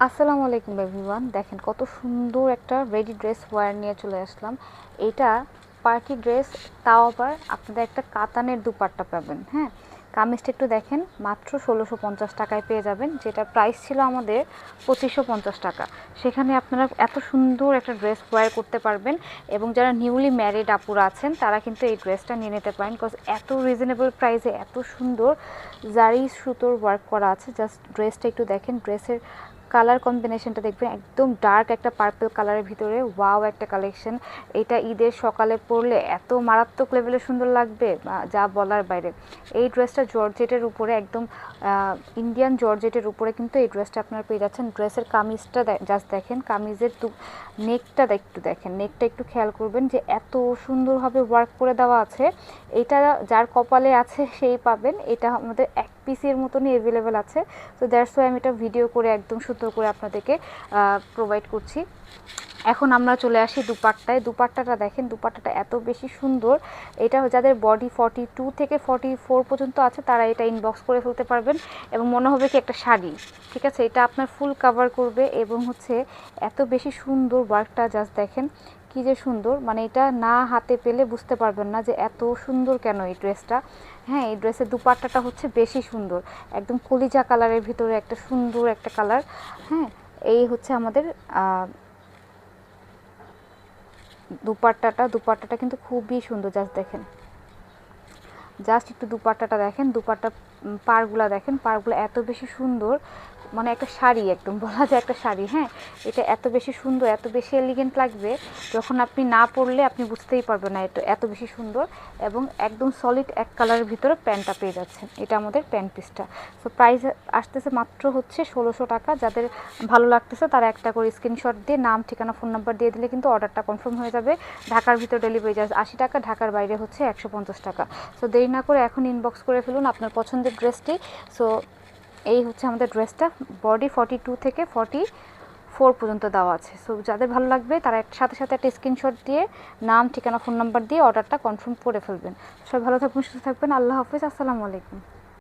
আসসালামু আলাইকুম এভরিওয়ান, দেখেন কত সুন্দর একটা রেডি ড্রেস ওয়্যার নিয়ে চলে আসলাম। এটা পার্টি ড্রেস, তাও আবার আপনাদের একটা কাতানের দুপাট্টা পাবেন। হ্যাঁ, কামিজটা একটু দেখেন, মাত্র ১৬৫০ টাকায় পেয়ে যাবেন, যেটা প্রাইস ছিল আমাদের ২৫৫০ টাকা। সেখানে আপনারা এত সুন্দর একটা ড্রেস ওয়্যার করতে পারবেন। এবং যারা নিউলি ম্যারিড আপুরা আছেন তারা কিন্তু এই ড্রেসটা নিয়ে নিতে পারেন, বিকজ এত রিজনেবল প্রাইসে এত সুন্দর জারি সুতোর ওয়ার্ক করা আছে। জাস্ট ড্রেসটা একটু দেখেন, ড্রেসের কালার কম্বিনেশনটা দেখবেন, একদম ডার্ক একটা পার্পল কালারের ভিতরে ওয়াও একটা কালেকশন। এটা ঈদের সকালে পরলে এত মারাত্মক লেভেলে সুন্দর লাগবে, যা বলার বাইরে। এই ড্রেসটা জর্জেটের উপরে, একদম ইন্ডিয়ান জর্জেটের উপরে কিন্তু এই ড্রেসটা আপনারা পেয়ে যাচ্ছেন। ড্রেসের কামিজটা জাস্ট দেখেন, কামিজের নেকটা একটু দেখেন, নেকটা একটু খেয়াল করবেন যে এত সুন্দরভাবে ওয়ার্ক করে দেওয়া আছে। এটা যার কপালে আছে সেই পাবেন। এটা আমাদের এক পিসের মতনই অ্যাভেলেবেল আছে। তো দ্যাটস ওয়াই আমি এটা ভিডিও করে একদম সুন্দর করে আপনাদেরকে প্রোভাইড করছি। এখন আমরা চলে আসি দুপাট্টায়। দুপাট্টাটা দেখেন, দুপাট্টাটা এত বেশি সুন্দর। এটা যাদের বডি 42 থেকে 44 পর্যন্ত আছে তারা এটা ইনবক্স করে ফেলতে পারবেন, এবং মনে হবে কি একটা শাড়ি। ঠিক আছে, এটা আপনার ফুল কাভার করবে, এবং হচ্ছে এত বেশি সুন্দর ওয়ার্কটা জাস্ট দেখেন কি যে সুন্দর। মানে এটা না হাতে পেলে বুঝতে পারবেন না যে এত সুন্দর কেন এই ড্রেসটা। হ্যাঁ, এই ড্রেসের দুপাট্টাটা হচ্ছে বেশি সুন্দর, একদম কলিজা কালারের ভিতরে একটা সুন্দর একটা কালার। হ্যাঁ, এই হচ্ছে আমাদের দুপাট্টাটা কিন্তু খুবই সুন্দর। জাস্ট দেখেন, জাস্ট একটু দুপাট্টাটা দেখেন, দুপাট্টা পাড়গুলা দেখেন, পাড়গুলো এত বেশি সুন্দর, মানে একটা শাড়ি, একদম বলা যায় একটা শাড়ি। হ্যাঁ, এটা এত বেশি সুন্দর, এত বেশি এলিগেন্ট লাগবে, যখন আপনি না পরলে আপনি বুঝতেই পারবেন না এটা এত বেশি সুন্দর। এবং একদম সলিড এক কালারের ভিতরে প্যান্টটা পেয়ে যাচ্ছেন। এটা আমাদের প্যান্ট পিসটা। সো প্রাইস আসতেছে মাত্র হচ্ছে ১৬০০ টাকা। যাদের ভালো লাগতেছে তারা একটা করে স্ক্রিনশট দিয়ে নাম, ঠিকানা, ফোন নাম্বার দিয়ে দিলে কিন্তু অর্ডারটা কনফার্ম হয়ে যাবে। ঢাকার ভিতর ডেলিভারি চার্জ ৮০ টাকা, ঢাকার বাইরে হচ্ছে ১৫০ টাকা। সো দেরি না করে এখন ইনবক্স করে ফেলুন আপনার পছন্দের ড্রেসটি। সো এই হচ্ছে আমাদের ড্রেসটা, বডি 42 থেকে 44 পর্যন্ত দেওয়া আছে। সো যাদের ভালো লাগবে তারা সাথে সাথে একটা স্ক্রিনশট দিয়ে নাম, ঠিকানা, ফোন নাম্বার দিয়ে অর্ডারটা কনফার্ম করে ফেলবেন। সবাই ভালো থাকবেন, সুস্থ থাকবেন। আল্লাহ হাফিজ, আসসালামু আলাইকুম।